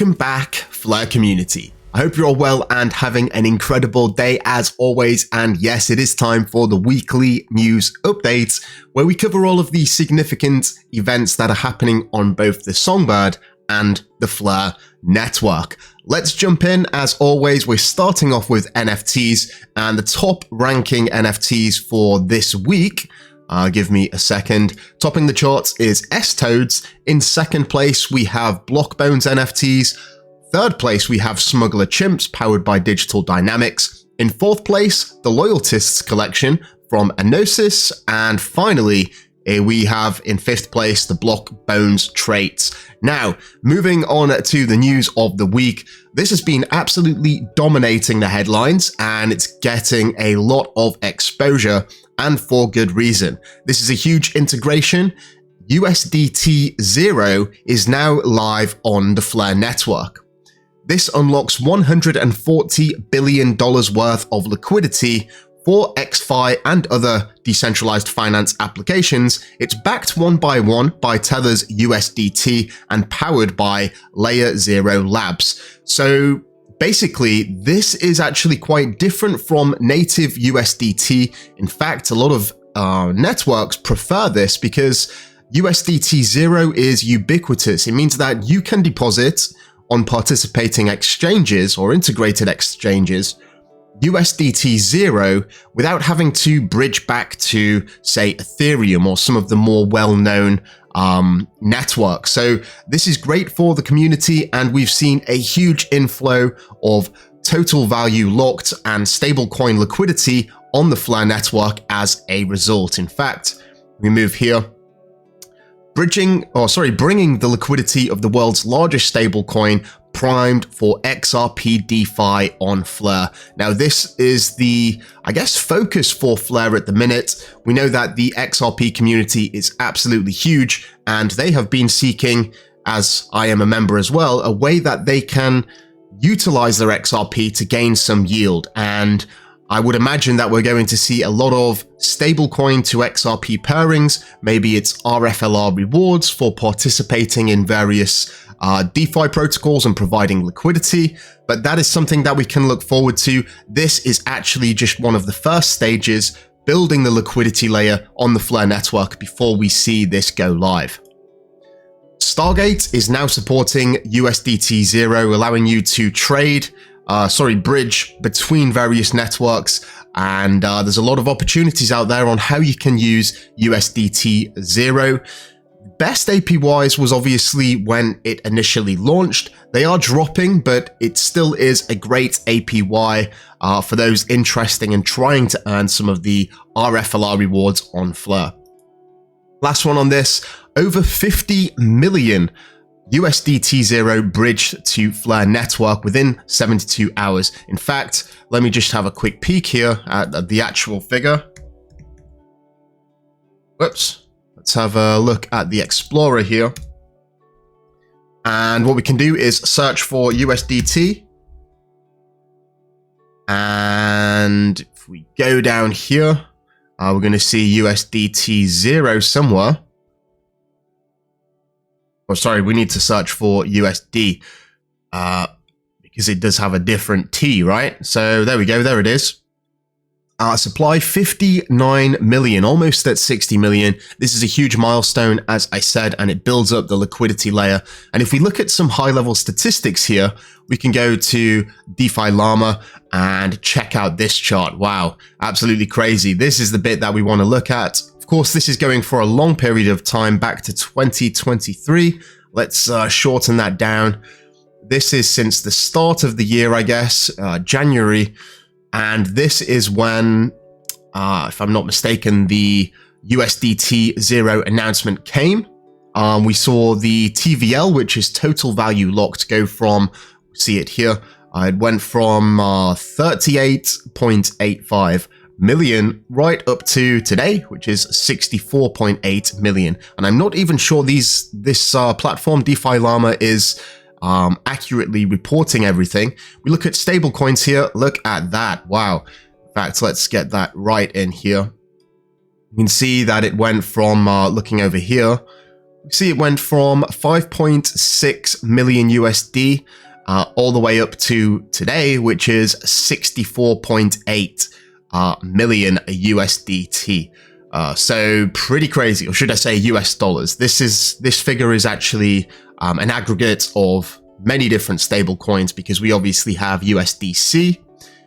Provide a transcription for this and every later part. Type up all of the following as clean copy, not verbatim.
Welcome back, Flare community. I hope you're all well and having an incredible day as always. And yes, it is time for the weekly news updates where we cover all of the significant events that are happening on both the Songbird and the Flare network. Let's jump in. As always, we're starting off with NFTs, and the top ranking NFTs for this week, give me a second. Topping the charts is S-Toads. In second place, we have Block and Bonez NFTs. Third place, we have Smuggler Chimps, powered by DYNMX. In fourth place, the Loyalists collection from Enosis. And finally, we have in fifth place, the Block and Bonez traits. Now, moving on to the news of the week. This has been absolutely dominating the headlines, and it's getting a lot of exposure, and for good reason. This is a huge integration. USDT 0 is now live on the Flare network. This unlocks $140 billion worth of liquidity for xFi and other decentralized finance applications. It's backed one by Tether's USDT and powered by Layer 0 Labs. So basically, this is actually quite different from native USDT. In fact, a lot of networks prefer this because USDT 0 is ubiquitous. It means that you can deposit on participating exchanges or integrated exchanges USDT 0 without having to bridge back to, say, Ethereum or some of the more well-known networks. So this is great for the community, and we've seen a huge inflow of total value locked and stablecoin liquidity on the Flare network as a result. In fact, we move here. Bringing the liquidity of the world's largest stablecoin primed for XRP DeFi on Flare. Now, this is the, I guess, focus for Flare at the minute. We know that the XRP community is absolutely huge, and they have been seeking, as I am a member as well, a way that they can utilize their XRP to gain some yield. And I would imagine that we're going to see a lot of stablecoin to XRP pairings. Maybe it's RFLR rewards for participating in various DeFi protocols and providing liquidity, but that is something that we can look forward to. This is actually just one of the first stages, building the liquidity layer on the Flare network before we see this go live. Stargate is now supporting USDT 0, allowing you to bridge between various networks, and there's a lot of opportunities out there on how you can use USDT 0. Best APYs was obviously when it initially launched. They are dropping, but it still is a great APY for those interested in trying to earn some of the RFLR rewards on Flare. Last one on this, over 50 million USDT 0 bridged to Flare network within 72 hours. In fact, let me just have a quick peek here at the actual figure. Whoops. Let's have a look at the Explorer here. And what we can do is search for USDT. And if we go down here, we're going to see USDT 0 somewhere. Oh, sorry, we need to search for USD because it does have a different T, right? So there we go. There it is. Supply 59 million, almost at 60 million. This is a huge milestone, as I said, and it builds up the liquidity layer. And if we look at some high-level statistics here, we can go to DeFi Llama and check out this chart. Wow, absolutely crazy. This is the bit that we want to look at. Of course, this is going for a long period of time, back to 2023. Let's shorten that down. This is since the start of the year, I guess, January. And this is when, if I'm not mistaken, the USDT 0 announcement came. We saw the TVL, which is total value locked, go from, see it here, it went from 38.85 million right up to today, which is 64.8 million. And I'm not even sure this platform, DeFi Llama, is accurately reporting everything. We look at stable coins here. Look at that. Wow. In fact, let's get that right in here. You can see that it went from, looking over here, see it went from 5.6 million USD all the way up to today, which is 64.8 million USDT. So pretty crazy, or should I say US dollars. This figure is actually an aggregate of many different stable coins, because we obviously have USDC,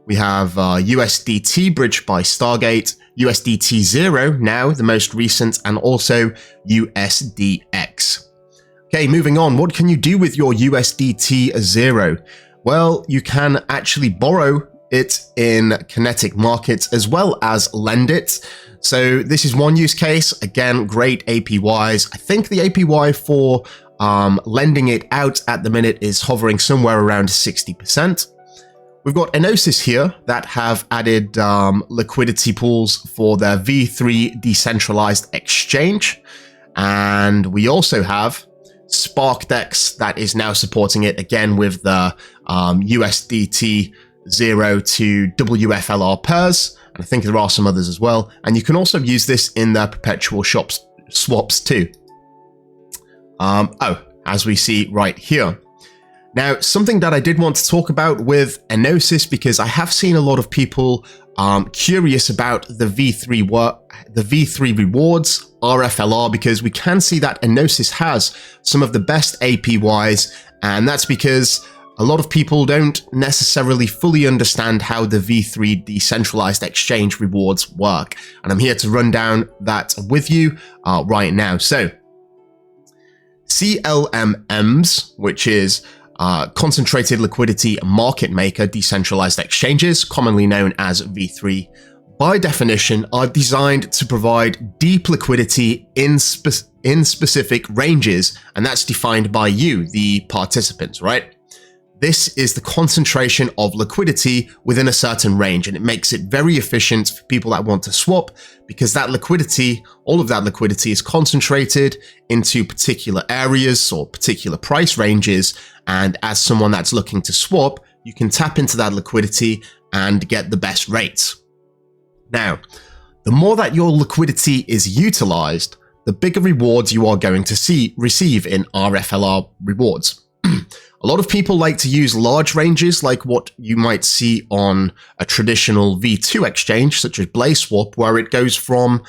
we have USDT bridged by Stargate, USDT 0 now, the most recent, and also USDX. Okay, moving on. What can you do with your USDT 0? Well, you can actually borrow it in kinetic markets as well as lend it. So this is one use case. Again, great APYs. I think the APY for lending it out at the minute is hovering somewhere around 60%. We've got Enosis here that have added liquidity pools for their V3 decentralized exchange. And we also have SparkDex that is now supporting it, again with the USDT 0 to WFLR pairs. And I think there are some others as well. And you can also use this in their perpetual swaps too. As we see right here. Now, something that I did want to talk about with Enosis, because I have seen a lot of people curious about the V3 rewards, RFLR, because we can see that Enosis has some of the best APYs, and that's because a lot of people don't necessarily fully understand how the V3 decentralized exchange rewards work. And I'm here to run down that with you right now. So, CLMMs, which is concentrated liquidity market maker decentralized exchanges, commonly known as V3, by definition are designed to provide deep liquidity in specific ranges, and that's defined by you, the participants, right? This is the concentration of liquidity within a certain range, and it makes it very efficient for people that want to swap, because that liquidity, all of that liquidity is concentrated into particular areas or particular price ranges. And as someone that's looking to swap, you can tap into that liquidity and get the best rates. Now, the more that your liquidity is utilized, the bigger rewards you are going to receive in RFLR rewards. A lot of people like to use large ranges like what you might see on a traditional V2 exchange, such as BlazeSwap, where it goes from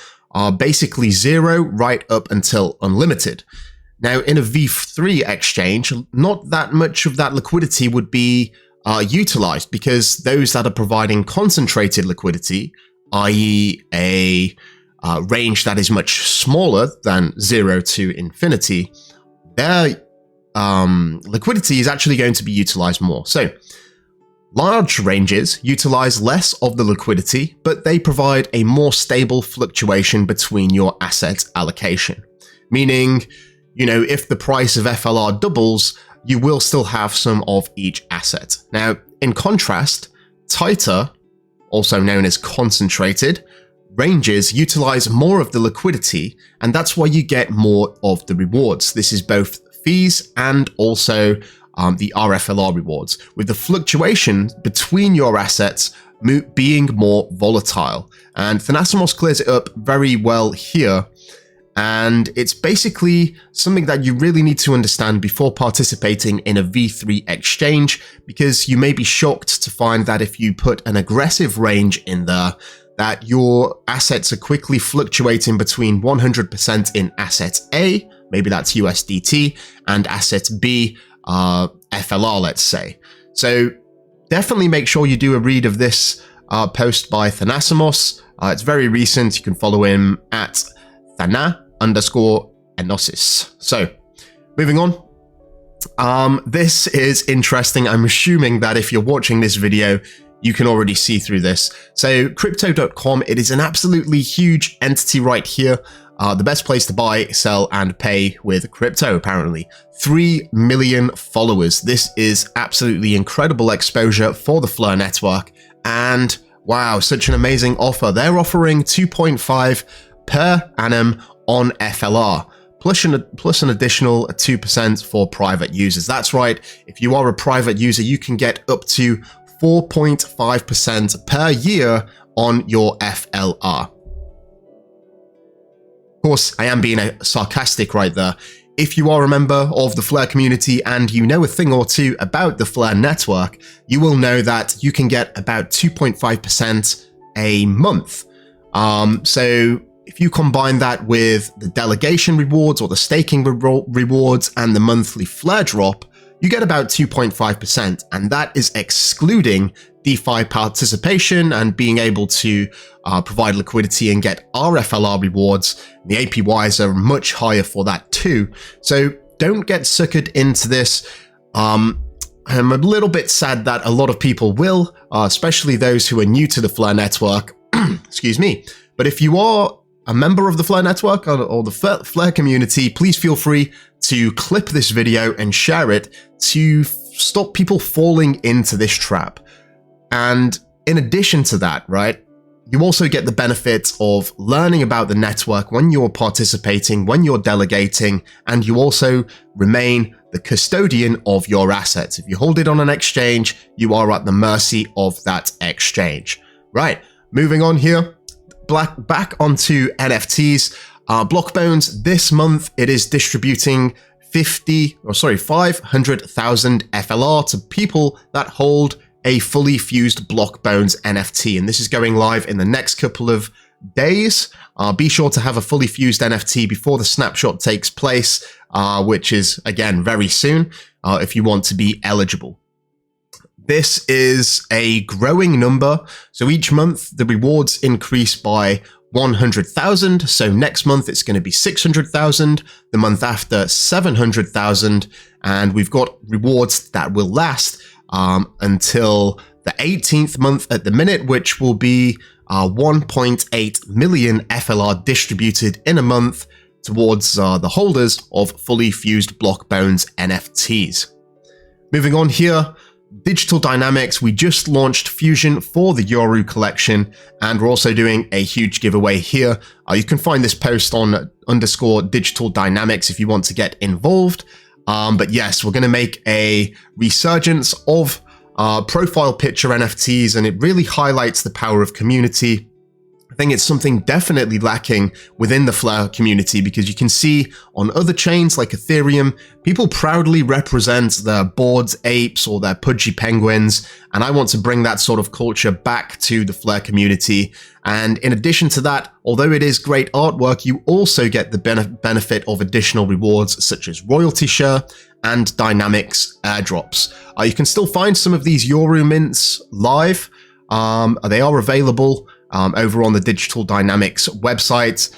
basically 0 right up until unlimited. Now, in a V3 exchange, not that much of that liquidity would be utilized, because those that are providing concentrated liquidity, i.e. a range that is much smaller than 0 to infinity, their liquidity is actually going to be utilized more. So large ranges utilize less of the liquidity, but they provide a more stable fluctuation between your asset allocation. Meaning, you know, if the price of FLR doubles, you will still have some of each asset. Now, in contrast, tighter, also known as concentrated, ranges utilize more of the liquidity, and that's why you get more of the rewards. This is both fees and also the RFLR rewards, with the fluctuation between your assets being more volatile. And Thanasimos clears it up very well here. And it's basically something that you really need to understand before participating in a V3 exchange, because you may be shocked to find that if you put an aggressive range in there, that your assets are quickly fluctuating between 100% in asset A, maybe that's USDT, and asset B, FLR, let's say. So definitely make sure you do a read of this post by Thanasimos. It's very recent. You can follow him at Thana_Enosis. So moving on. This is interesting. I'm assuming that if you're watching this video, you can already see through this. So Crypto.com, it is an absolutely huge entity right here. The best place to buy, sell, and pay with crypto, apparently. 3 million followers. This is absolutely incredible exposure for the Fleur network. And wow, such an amazing offer. They're offering 2.5 per annum on FLR, plus an additional 2% for private users. That's right. If you are a private user, you can get up to 4.5% per year on your FLR. course, I am being sarcastic right there. If you are a member of the Flare community and you know a thing or two about the Flare network, you will know that you can get about 2.5% a month. So if you combine that with the delegation rewards or the staking rewards and the monthly Flare drop, you get about 2.5%, and that is excluding DeFi participation and being able to provide liquidity and get RFLR rewards. The APYs are much higher for that too. So don't get suckered into this. I'm a little bit sad that a lot of people will, especially those who are new to the Flare network. Excuse me. But if you are a member of the Flare network or the Flare community, please feel free to clip this video and share it to stop people falling into this trap. And in addition to that, right, you also get the benefits of learning about the network when you're participating, when you're delegating, and you also remain the custodian of your assets. If you hold it on an exchange, you are at the mercy of that exchange. Right, moving on here, back onto NFTs. Block and Bonez, this month it is distributing 500,000 FLR to people that hold a fully fused Block and Bonez NFT, and this is going live in the next couple of days. Be sure to have a fully fused NFT before the snapshot takes place, which is again very soon, if you want to be eligible. This is a growing number, so each month the rewards increase by 100,000. So next month it's going to be 600,000, the month after 700,000, and we've got rewards that will last until the 18th month at the minute, which will be 1.8 million FLR distributed in a month towards the holders of fully fused Block and Bonez NFTs. Moving on here, Digital DYNMX, we just launched Fusion for the Yoru collection, and we're also doing a huge giveaway here. You can find this post on _Digital DYNMX if you want to get involved. But yes, we're going to make a resurgence of profile picture NFTs, and it really highlights the power of community. I think it's something definitely lacking within the Flare community, because you can see on other chains like Ethereum, people proudly represent their boards apes or their pudgy penguins, and I want to bring that sort of culture back to the Flare community. And in addition to that, although it is great artwork, you also get the benefit of additional rewards such as royalty share and DYNMX airdrops. You can still find some of these Yoru mints live. They are available over on the Digital DYNMX website,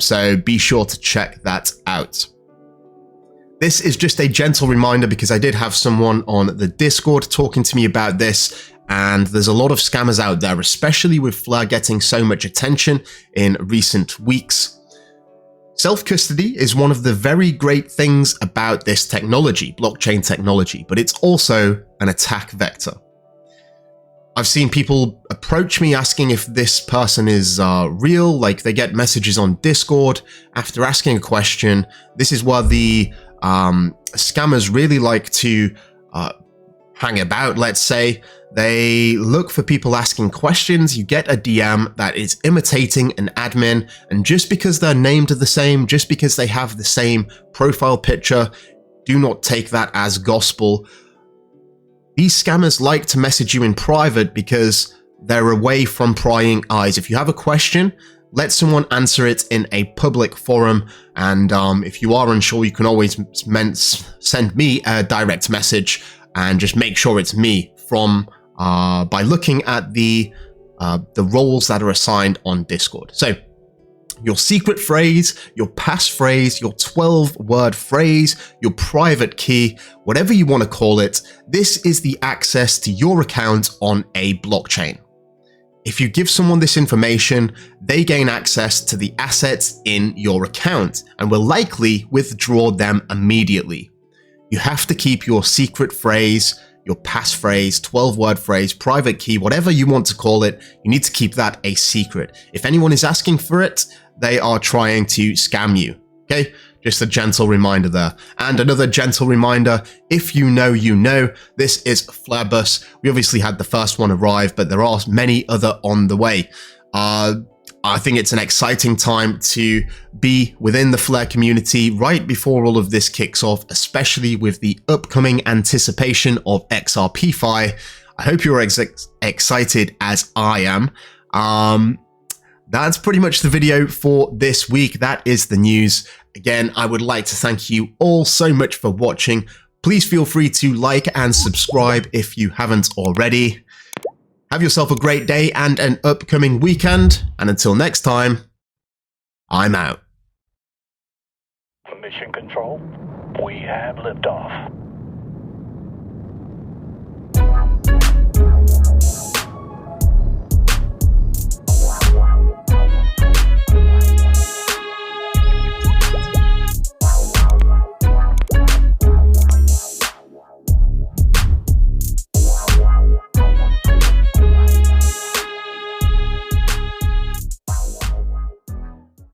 so be sure to check that out. This is just a gentle reminder because I did have someone on the Discord talking to me about this, and there's a lot of scammers out there, especially with Flare getting so much attention in recent weeks. Self-custody is one of the very great things about this technology, blockchain technology, but it's also an attack vector. I've seen people approach me asking if this person is real, like they get messages on Discord after asking a question. This is where the scammers really like to hang about, let's say. They look for people asking questions. You get a DM that is imitating an admin, and just because their names are the same, just because they have the same profile picture, do not take that as gospel. These scammers like to message you in private because they're away from prying eyes. If you have a question, let someone answer it in a public forum. And if you are unsure, you can always send me a direct message and just make sure it's me from by looking at the roles that are assigned on Discord. So your secret phrase, your passphrase, your 12-word phrase, your private key, whatever you want to call it, this is the access to your account on a blockchain. If you give someone this information, they gain access to the assets in your account and will likely withdraw them immediately. You have to keep your secret phrase, your passphrase, 12-word phrase, private key, whatever you want to call it, you need to keep that a secret. If anyone is asking for it, they are trying to scam you, okay? Just a gentle reminder there. And another gentle reminder, if you know, you know, this is Flarebus. We obviously had the first one arrive, but there are many other on the way. I I think it's an exciting time to be within the Flare community right before all of this kicks off, especially with the upcoming anticipation of XRP-Fi. I hope you're excited as I am. That's pretty much the video for this week. That is the news. Again, I would like to thank you all so much for watching. Please feel free to like and subscribe if you haven't already. Have yourself a great day and an upcoming weekend. And until next time, I'm out. Mission Control, we have liftoff.